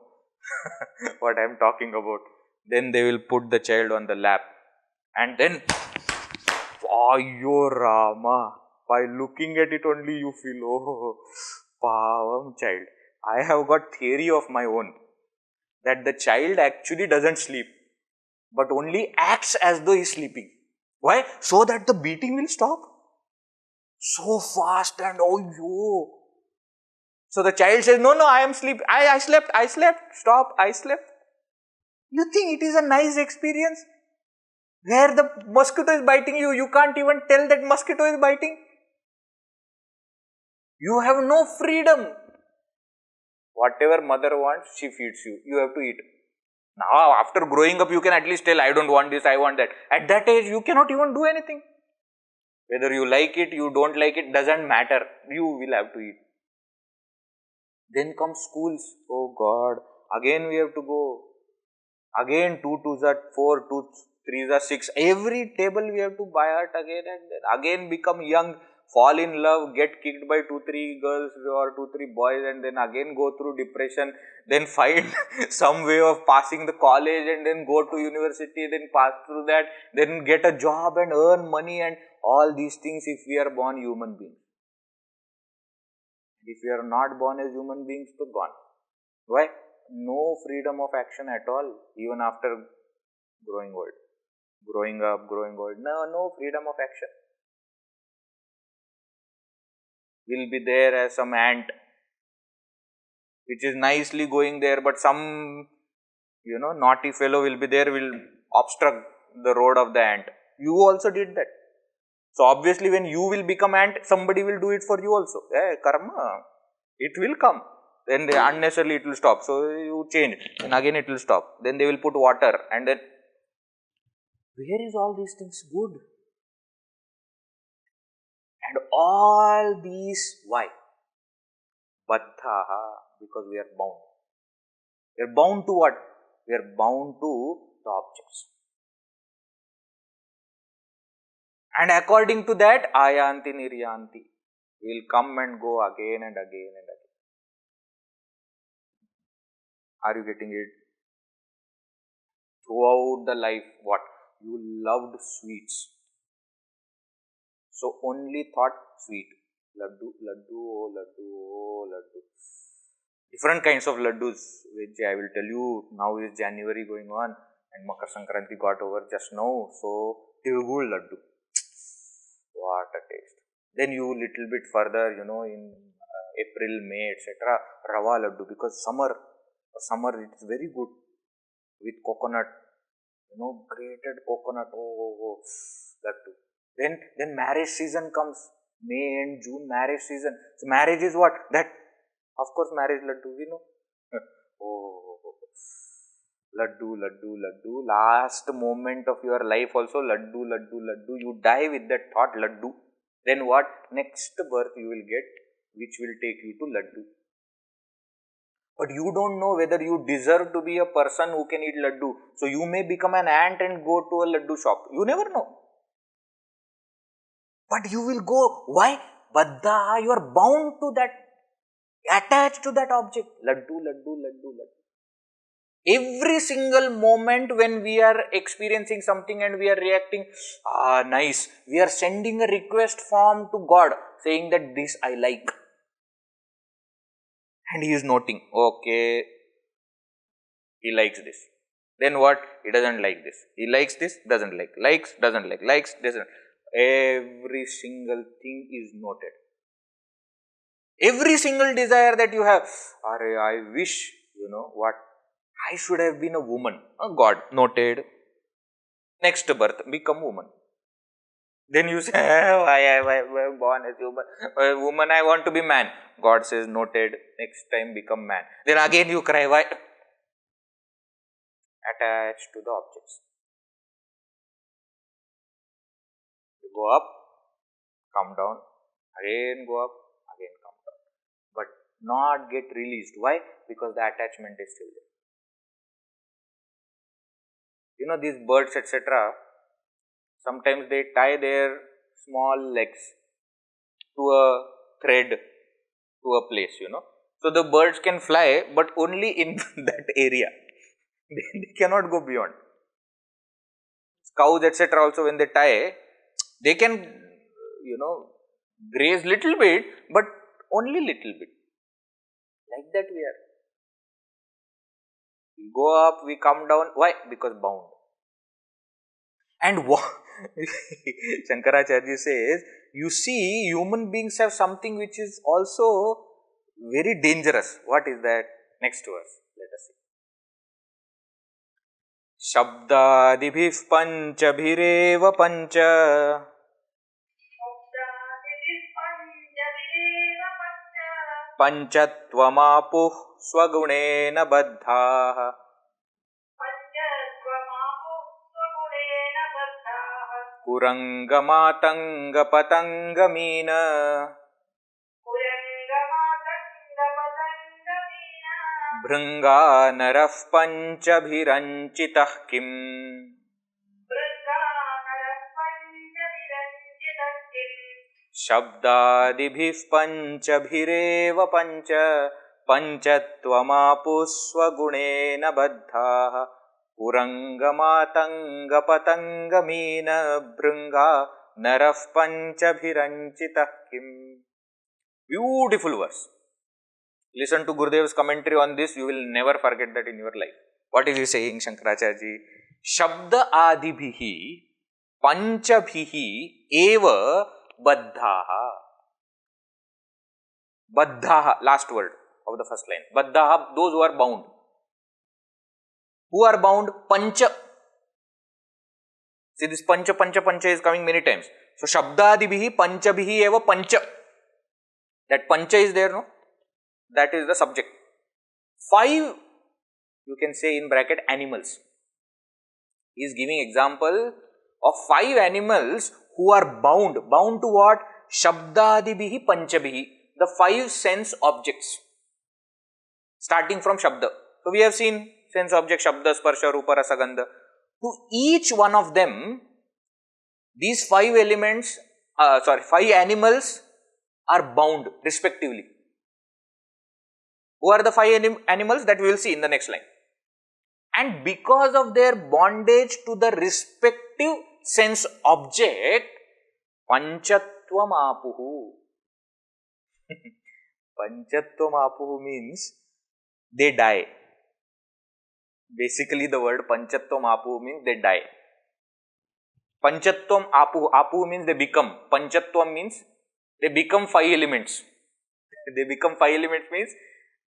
what I am talking about. Then they will put the child on the lap. And then, Ayo Rama, by looking at it only you feel, oh, pavam child. I have got theory of my own that the child actually doesn't sleep, but only acts as though he is sleeping. Why? So that the beating will stop. So fast and oh yo. So the child says, no, I am sleep. I slept. Stop. I slept. You think it is a nice experience? Where the mosquito is biting you, you can't even tell that mosquito is biting. You have no freedom. Whatever mother wants, she feeds you. You have to eat. Now, after growing up, you can at least tell, I don't want this, I want that. At that age, you cannot even do anything. Whether you like it, you don't like it, doesn't matter. You will have to eat. Then comes schools. Oh God. Again we have to go. Again 2 2s are 4, 2 3s are 6. Every table we have to buy it again and then. Again become young, fall in love, get kicked by 2 3 girls or 2 3 boys and then again go through depression. Then find some way of passing the college and then go to university, then pass through that, then get a job and earn money and all these things if we are born human beings. If we are not born as human beings, so gone. Why? No freedom of action at all, even after growing old. Growing up, growing old. No freedom of action. We'll be there as some ant, which is nicely going there, but some, naughty fellow will be there, will obstruct the road of the ant. You also did that. So obviously when you will become ant, somebody will do it for you also. Karma, it will come. Then unnecessarily it will stop. So you change. Then again it will stop. Then they will put water and then where is all these things good? And all these why? Baddhaha, because we are bound. We are bound to what? We are bound to the objects. And according to that, ayanti niryanti, will come and go again and again and again. Are you getting it? Throughout the life, what? You loved sweets. So only thought sweet. Laddu, laddu, oh laddu, oh laddu. Different kinds of laddus, which I will tell you. Now is January going on and Makar Sankranti got over just now. So, Tirugul laddu. What a taste. Then you little bit further, in April, May, etc. Rava laddu, because summer it is very good with coconut, grated coconut, laddu. Then marriage season comes, May and June marriage season. So marriage is what? That, of course, marriage laddu, we know. Laddu, laddu, laddu. Last moment of your life also, laddu, laddu, laddu. You die with that thought, laddu. Then what? Next birth you will get, which will take you to laddu. But you don't know whether you deserve to be a person who can eat laddu. So you may become an ant and go to a laddu shop. You never know. But you will go. Why? Baddha, you are bound to that, attached to that object. Laddu, laddu, laddu, laddu. Every single moment when we are experiencing something and we are reacting, nice, we are sending a request form to God saying that this I like. And he is noting, okay, he likes this. Then what? He doesn't like this. He likes this, doesn't like. Likes, doesn't like. Likes, doesn't. Every single thing is noted. Every single desire that you have, I wish, what? I should have been a woman. God, noted. Next birth, become woman. Then you say, why am I born as human? Woman, I want to be man. God says, noted. Next time, become man. Then again you cry, why? Attached to the objects. You go up, come down, again go up, again come down. But not get released. Why? Because the attachment is still there. These birds, etc., sometimes they tie their small legs to a thread, to a place, So the birds can fly, but only in that area. They cannot go beyond. Cows, etc., also when they tie, they can, graze little bit, but only little bit. Like that we are. We go up, we come down. Why? Because bound. And what Shankaracharya says, you see, human beings have something which is also very dangerous. What is that? Next verse. Let us see. शब्दादिभिः पञ्चभिरेव पञ्च पञ्चत्वमापुः स्वगुणेन बद्धाः कुरङ्गमातङ्गपतङ्गमीन भृङ्गा नरः पञ्चभिरञ्चितः किम् शब्दादिभिः पञ्चभिरेव पञ्च पञ्चत्वमापुः स्वगुणेन बद्धाः कुरङ्गमातङ्गपतङ्गमीन भृङ्गा नरः पञ्चभिरञ्चितः किम्. Beautiful verse. Listen to Gurudev's commentary on this. You will never forget that in your life. What is he saying, Shankaracharya ji? Shabda adibhihi panchabhihi eva baddhaha. Baddhaha, last word of the first line. Baddhaha, those who are bound. Who are bound? Pancha. See, this pancha is coming many times. So, Shabdadibhihi panchabhihi eva pancha. That pancha is there, no? That is the subject. 5, you can say in bracket, animals. He is giving example of 5 animals who are bound. Bound to what? Shabdadibhihi panchabhihi. The 5 sense objects. Starting from Shabda. So, we have seen sense object Shabda, Sparsha, Rupa, Rasa, Gandha. To each one of them, these 5 elements, 5 animals are bound respectively. Who are the 5 animals? That we will see in the next line. And because of their bondage to the respective sense object, Panchatvam apuhu. Panchatvam apuhu means they die. Basically, the word Panchatvam apuhu means they die. Panchatvam apuhu. Apuhu means they become. Panchatvam means they become 5 elements. They become 5 elements means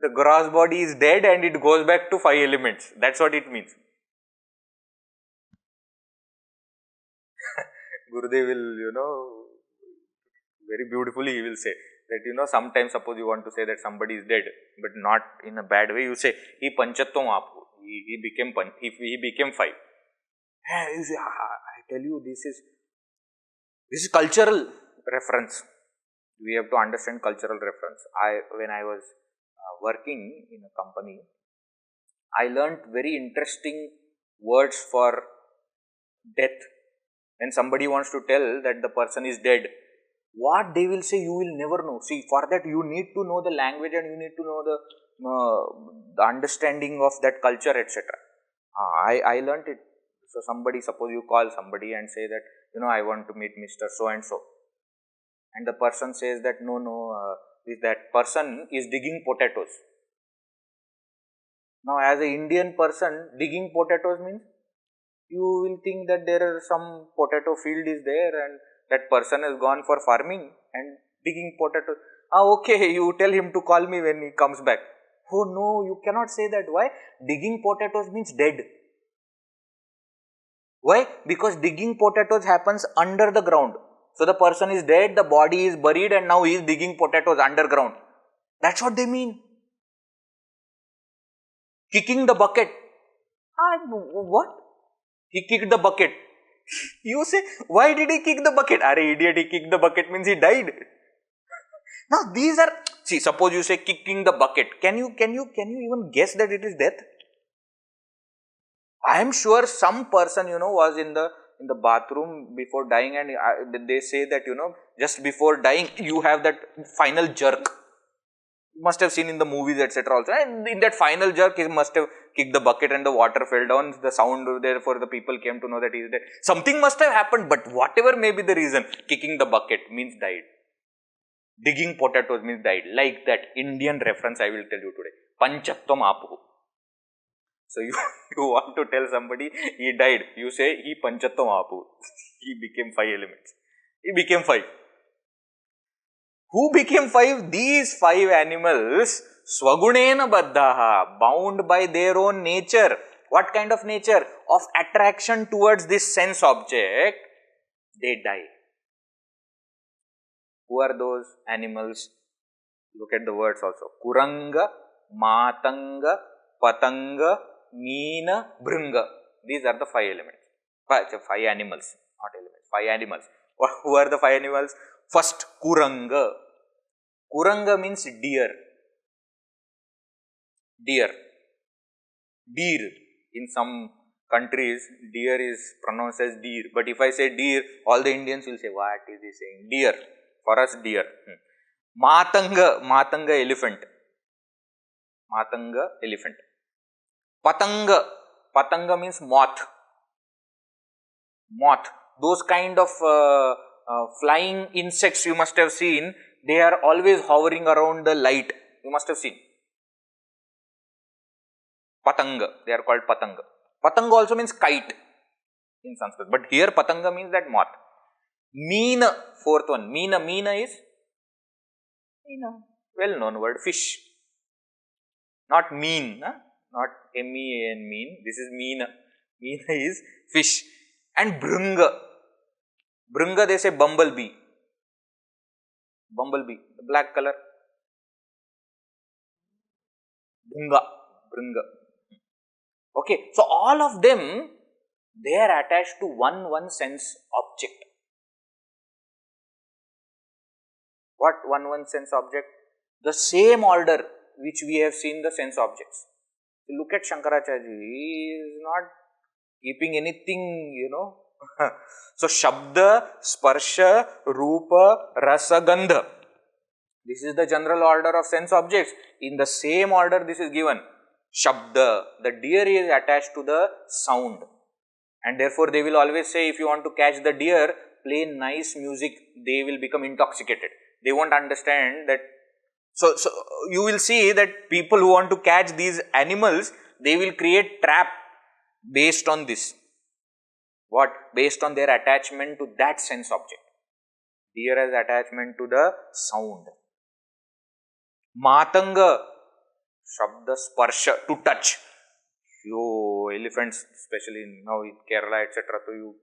the gross body is dead and it goes back to 5 elements. That's what it means. Gurudev will, very beautifully he will say that, sometimes suppose you want to say that somebody is dead, but not in a bad way, you say, he panchatvam apu. He became 5. You say, I tell you, this is cultural reference. We have to understand cultural reference. When I was working in a company, I learnt very interesting words for death. When somebody wants to tell that the person is dead, what they will say you will never know. See, for that you need to know the language and you need to know the understanding of that culture, etc. I learnt it. So suppose you call somebody and say that, I want to meet Mr. So and so. And the person says that, that person is digging potatoes. Now, as an Indian person, digging potatoes means you will think that there is some potato field is there and that person has gone for farming and digging potatoes. Okay, you tell him to call me when he comes back. Oh no, you cannot say that. Why? Digging potatoes means dead. Why? Because digging potatoes happens under the ground. So, the person is dead, the body is buried and now he is digging potatoes underground. That's what they mean. Kicking the bucket. What? He kicked the bucket. You say, why did he kick the bucket? Are idiot, he kicked the bucket means he died. Now, these are, see, suppose you say kicking the bucket. Can you even guess that it is death? I am sure some person, was in the bathroom before dying and they say that, just before dying, you have that final jerk. You must have seen in the movies, etc. also. And in that final jerk, he must have kicked the bucket and the water fell down. The sound, therefore, the people came to know that he is dead. Something must have happened, but whatever may be the reason, kicking the bucket means died. Digging potatoes means died. Like that Indian reference I will tell you today. Panchatvam apuhu. So, you want to tell somebody he died. You say he panchatvam apuhu. He became 5 elements. He became 5. Who became 5? These 5 animals, swagunena baddhaha, bound by their own nature. What kind of nature? Of attraction towards this sense object, they die. Who are those animals? Look at the words also. Kuranga, Matanga, Patanga, Meena, Bhrunga. These are the 5 elements. 5 animals, not elements. 5 animals. Who are the 5 animals? First, Kuranga. Kuranga means deer. Deer. Deer. In some countries, deer is pronounced as deer. But if I say deer, all the Indians will say, what is he saying? Deer. For us, deer. Matanga. Matanga, elephant. Matanga, elephant. Patanga. Patanga means moth. Moth. Those kind of flying insects you must have seen, they are always hovering around the light. You must have seen. Patanga. They are called Patanga. Patanga also means kite in Sanskrit. But here Patanga means that moth. Meena, 4th one. Meena. Meena is? Meena. Well known word. Fish. Not mean. Huh? Not M-E-A-N mean. This is Meena. Meena is fish. And Bhrunga. Bhrunga, they say bumblebee. Bumblebee. The black color. Bhrunga. Bhrunga. Okay. So, all of them, they are attached to one sense object. What one sense object? The same order which we have seen the sense objects. Look at Shankaracharya, he is not keeping anything, you know. So, Shabda, Sparsha, Rupa, Rasa, Gandha. This is the general order of sense objects. In the same order this is given. Shabda, the deer is attached to the sound. And therefore, they will always say, if you want to catch the deer, play nice music, they will become intoxicated. They won't understand that. So you will see that people who want to catch these animals, they will create trap based on this. What? Based on their attachment to that sense object. Deer has attachment to the sound. Matanga, Shabda, Sparsha, to touch. Yo, elephants, especially now in Kerala, etc. So you,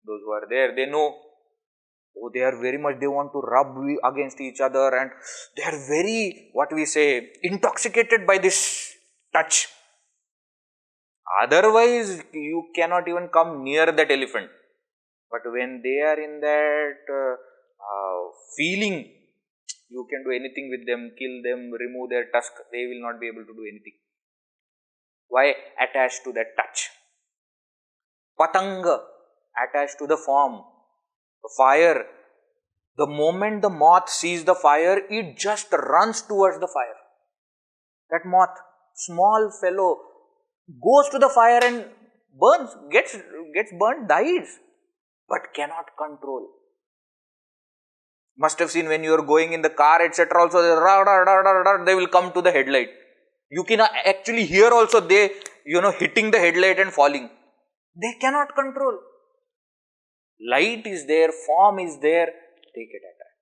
those who are there, they know. Oh, they are very much, they want to rub against each other, and they are very, what we say, intoxicated by this touch. Otherwise, you cannot even come near that elephant. But when they are in that feeling, you can do anything with them, kill them, remove their tusk, they will not be able to do anything. Why? Attached to that touch. Patanga, attached to the form. The fire. The moment the moth sees the fire, it just runs towards the fire. That moth, small fellow, goes to the fire and burns, gets burnt, dies, but cannot control. Must have seen when you are going in the car, etc. also, they will come to the headlight. You can actually hear also they, hitting the headlight and falling. They cannot control. Light is there, form is there, they get attacked.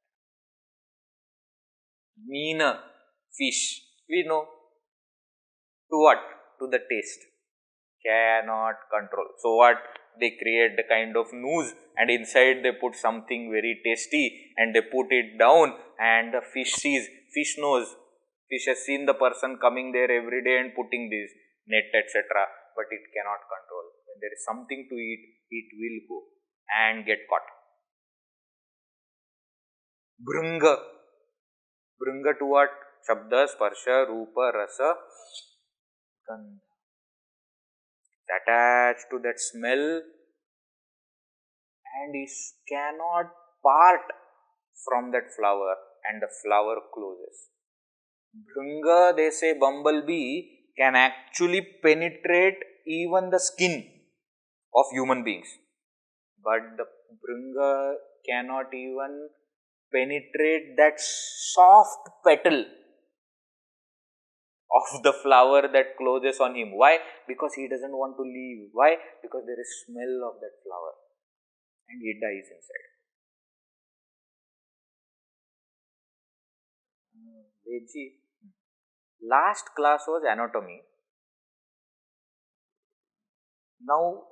Meena, fish, we know. To what? To the taste. Cannot control. So what? They create the kind of noose and inside they put something very tasty and they put it down and the fish sees, fish knows. Fish has seen the person coming there every day and putting this net, etc. But it cannot control. When there is something to eat, it will go and get caught. Bhrunga. Bhrunga to what? Shabda, Sparsha, Rupa, Rasa, Gandha. Attached to that smell and it cannot part from that flower and the flower closes. Bhrunga, they say bumblebee, can actually penetrate even the skin of human beings. But the Bhrunga cannot even penetrate that soft petal of the flower that closes on him. Why? Because he doesn't want to leave. Why? Because there is smell of that flower and he dies inside. Veggie. Last class was anatomy. Now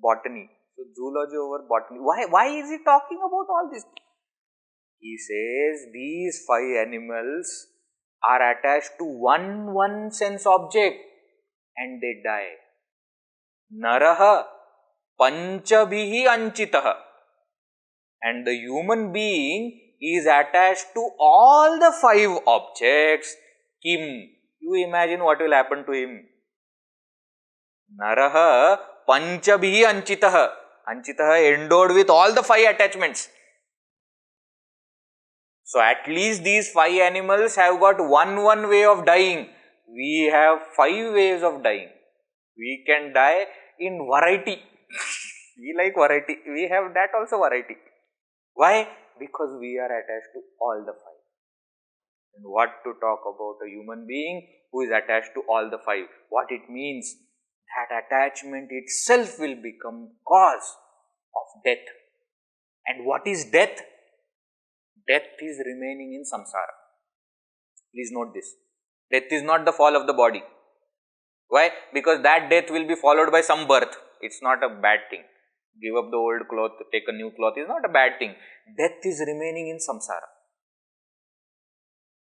botany. So zoology over botany. Why is he talking about all this? He says these 5 animals are attached to one sense object and they die. Naraha panchabhihi anchitaha. And the human being is attached to all the 5 objects. Kim, you imagine what will happen to him. Naraha panchabhihi anchitaha. Anchitaha endowed with all the 5 attachments. So at least these 5 animals have got one way of dying. We have 5 ways of dying. We can die in variety. We like variety. We have that also variety. Why? Because we are attached to all the 5. And what to talk about a human being who is attached to all the 5? What it means? That attachment itself will become cause of death. And what is death? Death is remaining in samsara. Please note this. Death is not the fall of the body. Why? Because that death will be followed by some birth. It's not a bad thing. Give up the old cloth, take a new cloth is not a bad thing. Death is remaining in samsara.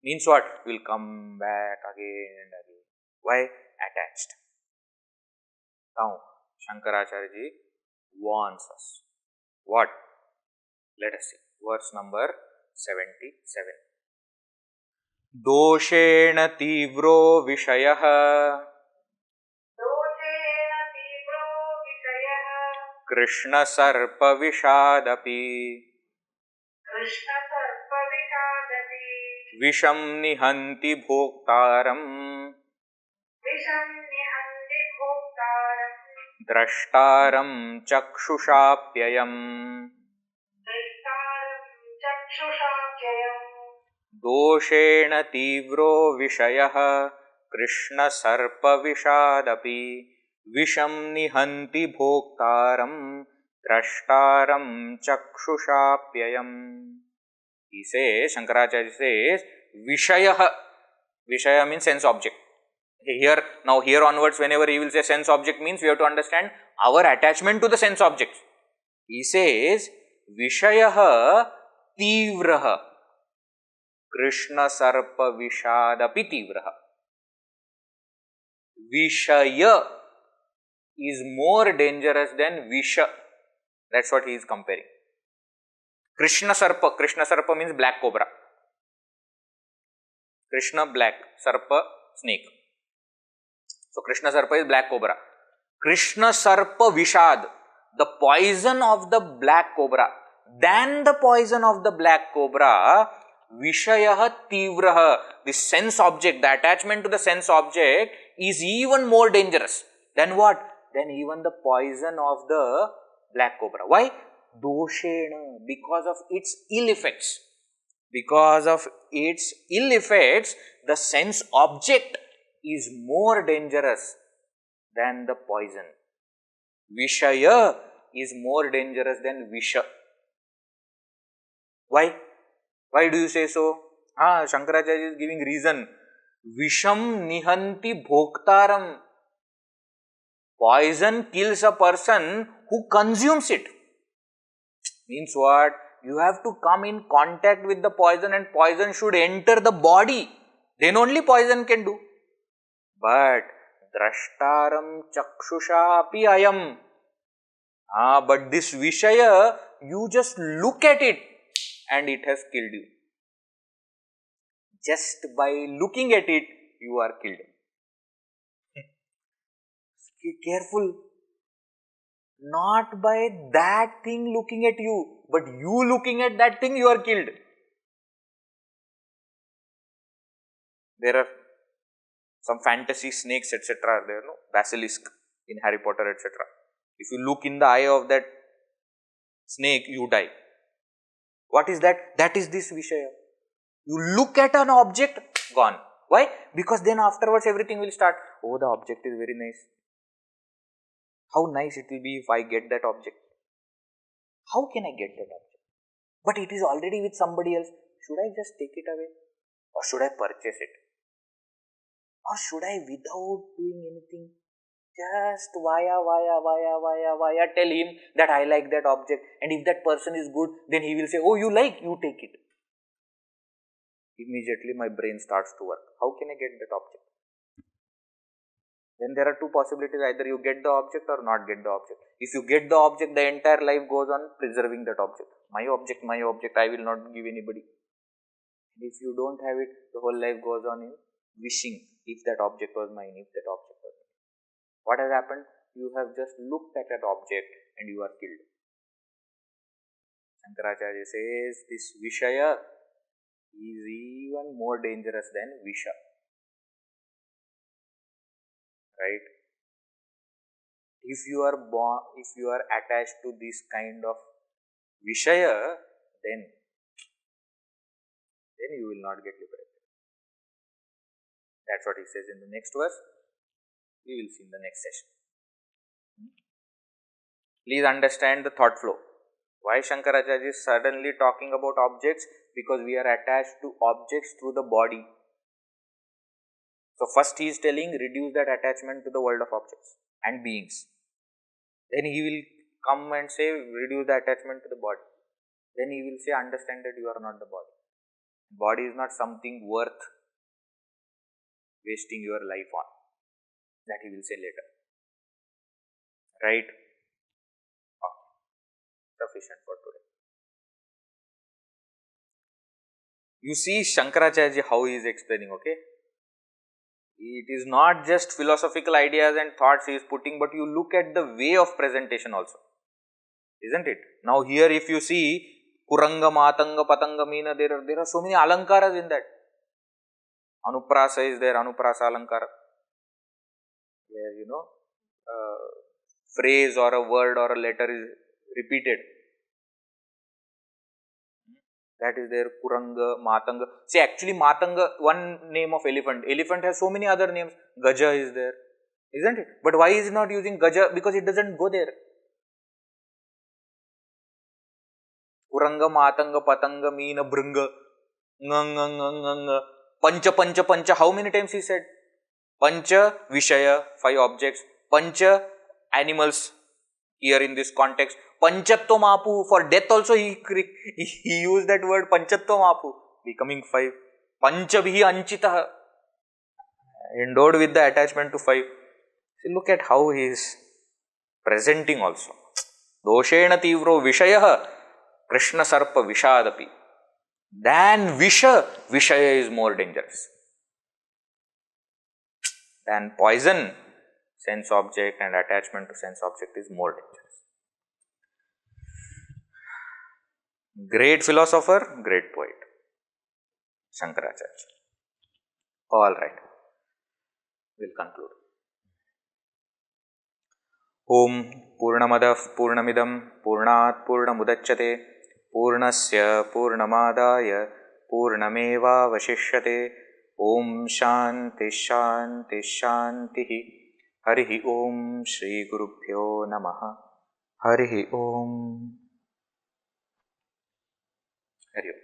Means what? Will come back again and again. Why? Attached. Now, Shankaracharya ji warns us. What? Let us see. Verse number 77. Doshena tivro vishayah Krishna sarpa vishadapi Visham nihanti bhoktaram Drashtaram chakshushaapyayam Doshena tivro vishayah Krishna sarpa vishadapi Visham nihanti bhoktaram Drashtaram chakshushaapyayam. He says, Shankaracharya says, Vishayah. Vishaya means sense object. Here onwards, whenever he will say sense object means we have to understand our attachment to the sense objects. He says, Vishayah tivraha Krishna sarpa vishadapi tivraha. Vishaya is more dangerous than Visha. That's what he is comparing. Krishna Sarpa means black cobra. Krishna black, Sarpa snake. So Krishna Sarpa is black cobra. Krishna Sarpa Vishad, the poison of the black cobra. Than the poison of the black cobra, Vishayah Tivraha, the sense object, the attachment to the sense object is even more dangerous. Than what? Than even the poison of the black cobra. Why? Doshena, because of its ill effects. Because of its ill effects, the sense object is more dangerous than the poison. Vishaya is more dangerous than Visha. Why? Why do you say so? Shankaracharya is giving reason. Visham nihanti bhoktaram. Poison kills a person who consumes it. Means what? You have to come in contact with the poison and poison should enter the body. Then only poison can do. But drashtaram chakshusha api ayam. But this Vishaya, you just look at it and it has killed you. Just by looking at it, you are killed. Be careful. Not by that thing looking at you, but you looking at that thing, you are killed. There are some fantasy snakes, etc. are there, no? Basilisk in Harry Potter, etc. If you look in the eye of that snake, you die. What is that? That is this Vishaya. You look at an object, gone. Why? Because then afterwards everything will start. Oh, the object is very nice. How nice it will be if I get that object. How can I get that object? But it is already with somebody else. Should I just take it away? Or should I purchase it? Or should I, without doing anything, Just via tell him that I like that object, and if that person is good, then he will say, oh, you like, you take it. Immediately my brain starts to work. How can I get that object? Then there are two possibilities, either you get the object or not get the object. If you get the object, the entire life goes on preserving that object. My object, I will not give anybody. If you don't have it, the whole life goes on in wishing, if that object was mine, if that object was mine. What has happened? You have just looked at that object and you are killed. Shankaracharya says this Vishaya is even more dangerous than Visha. Right? If you are attached to this kind of Vishaya, then you will not get liberated. That's what he says in the next verse. We will see in the next session. Please understand the thought flow. Why Shankaracharya is suddenly talking about objects? Because we are attached to objects through the body. So first he is telling, reduce that attachment to the world of objects and beings. Then he will come and say, reduce the attachment to the body. Then he will say, understand that you are not the body. Body is not something worth wasting your life on. That he will say later. Right? Okay. Sufficient for today. You see Shankaracharya how he is explaining, okay? It is not just philosophical ideas and thoughts he is putting, but you look at the way of presentation also. Isn't it? Now here if you see, Kuranga, Matanga, Patanga, Meena, there are so many alankaras in that. Anuprasa is there, Anuprasa Alankara. Where phrase or a word or a letter is repeated. That is there, Kuranga, Matanga. See, actually Matanga, one name of elephant. Elephant has so many other names. Gaja is there. Isn't it? But why is he not using Gaja? Because it doesn't go there. Kuranga, Matanga, Patanga, Meena, Bringa, Nganga, Pancha, Pancha, Pancha. How many times he said? Pancha, Vishaya, 5 objects. Pancha, animals. Here in this context. Panchatvam Apu. For death also he used that word Panchatvam Apu. Becoming 5. Panchabhi Anchitaha. Endowed with the attachment to 5. See, look at how he is presenting also. Doshena Tivro Vishayaha. Krishna Sarpa Vishadapi. Than Vishaya is more dangerous. Than poison, sense object and attachment to sense object is more dangerous. Great philosopher, great poet. Shankaracharya. Alright. We'll conclude. Om Purnamadav Purnamidam Purnat Purnamudachyate Purnasya Purnamadaya Purnameva Vashishyate Om Shanti Shanti Shanti Harihi Om Shri Gurubhyo Namaha Harihi Om Hari Om.